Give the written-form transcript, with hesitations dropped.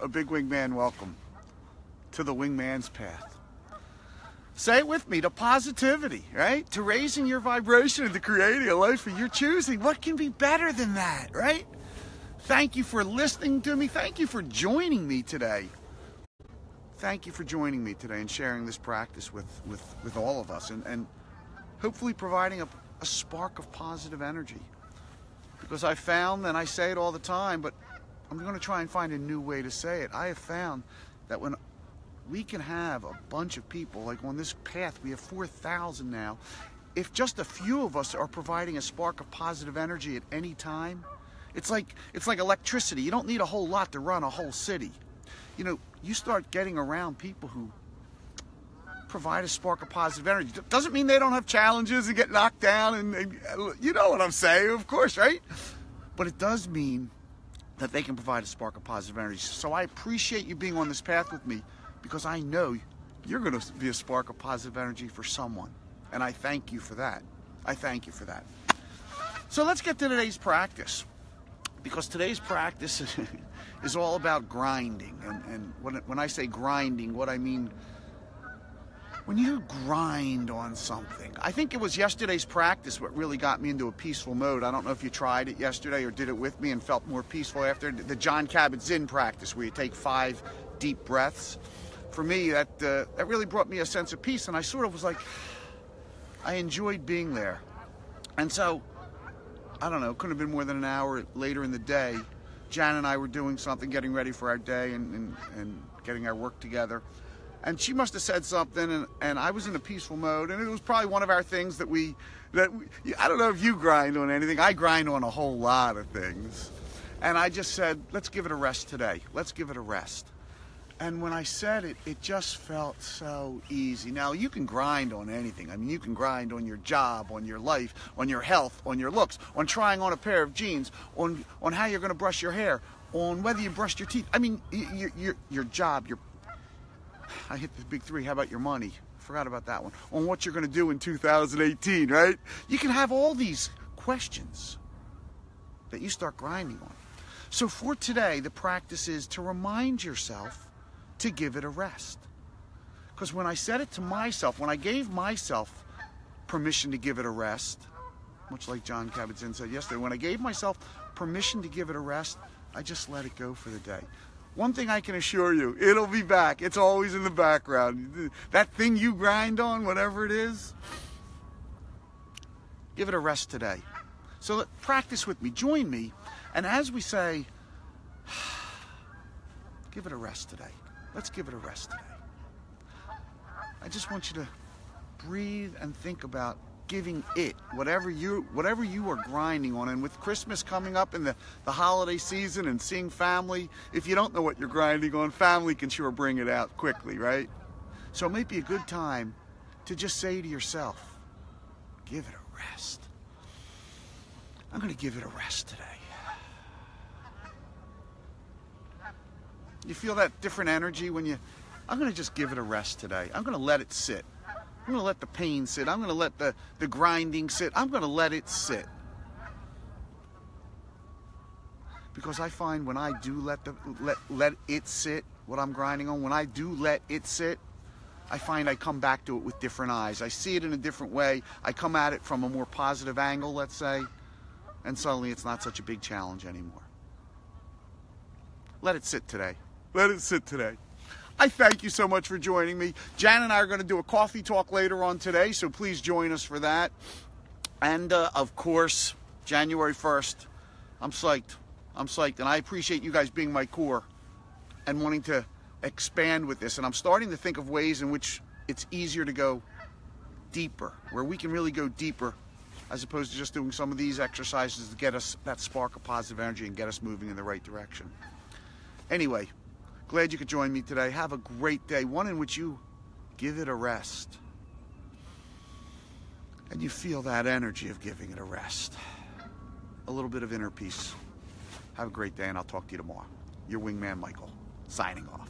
a big wingman welcome to the wingman's path. Say it with me, to positivity, right? To raising your vibration and to creating a life of your choosing. What can be better than that, right? Thank you for listening to me. Thank you for joining me today. Thank you for joining me today and sharing this practice with all of us and hopefully providing a spark of positive energy. Because I found, and I say it all the time, but I'm going to try and find a new way to say it. I have found that when we can have a bunch of people, like on this path, we have 4,000 now. If just a few of us are providing a spark of positive energy at any time, it's like electricity. You don't need a whole lot to run a whole city. You know, you start getting around people who provide a spark of positive energy. Doesn't mean they don't have challenges and get knocked down, and you know what I'm saying, of course, right? But it does mean that they can provide a spark of positive energy. So I appreciate you being on this path with me, because I know you're going to be a spark of positive energy for someone. And I thank you for that. I thank you for that. So let's get to today's practice, because today's practice is all about grinding. And when I say grinding, what I mean, when you grind on something. I think it was yesterday's practice what really got me into a peaceful mode. I don't know if you tried it yesterday or did it with me and felt more peaceful after. The Jon Kabat-Zinn practice, where you take 5 deep breaths. For me, that really brought me a sense of peace, and I sort of was like, I enjoyed being there. And so, I don't know, couldn't have been more than an hour later in the day, Jan and I were doing something, getting ready for our day and getting our work together. And she must have said something, and I was in a peaceful mode, and it was probably one of our things that we I don't know if you grind on anything. I grind on a whole lot of things. And I just said, let's give it a rest today. Let's give it a rest. And when I said it, it just felt so easy. Now, you can grind on anything. I mean, you can grind on your job, on your life, on your health, on your looks, on trying on a pair of jeans, on how you're going to brush your hair, on whether you brushed your teeth. I mean, your job, I hit the big 3. How about your money? Forgot about that one. On what you're going to do in 2018, right? You can have all these questions that you start grinding on. So for today, the practice is to remind yourself to give it a rest. Because when I said it to myself, when I gave myself permission to give it a rest, much like Jon Kabat-Zinn said yesterday, when I gave myself permission to give it a rest, I just let it go for the day. One thing I can assure you, it'll be back. It's always in the background. That thing you grind on, whatever it is, give it a rest today. So practice with me, join me, and as we say, give it a rest today. Let's give it a rest today. I just want you to breathe and think about giving it, whatever you are grinding on. And with Christmas coming up and the holiday season and seeing family, if you don't know what you're grinding on, family can sure bring it out quickly, right? So it might be a good time to just say to yourself, give it a rest. I'm going to give it a rest today. You feel that different energy when I'm going to just give it a rest today. I'm going to let it sit. I'm going to let the pain sit. I'm going to let the grinding sit. I'm going to let it sit. Because I find when I do let it sit, what I'm grinding on, when I do let it sit, I find I come back to it with different eyes. I see it in a different way. I come at it from a more positive angle, let's say, and suddenly it's not such a big challenge anymore. Let it sit today. Let it sit today. I thank you so much for joining me. Jan and I are going to do a coffee talk later on today, so please join us for that. And, of course, January 1st, I'm psyched. I'm psyched, and I appreciate you guys being my core and wanting to expand with this. And I'm starting to think of ways in which it's easier to go deeper, where we can really go deeper as opposed to just doing some of these exercises to get us that spark of positive energy and get us moving in the right direction. Anyway, glad you could join me today. Have a great day, one in which you give it a rest. And you feel that energy of giving it a rest. A little bit of inner peace. Have a great day, and I'll talk to you tomorrow. Your wingman, Michael, signing off.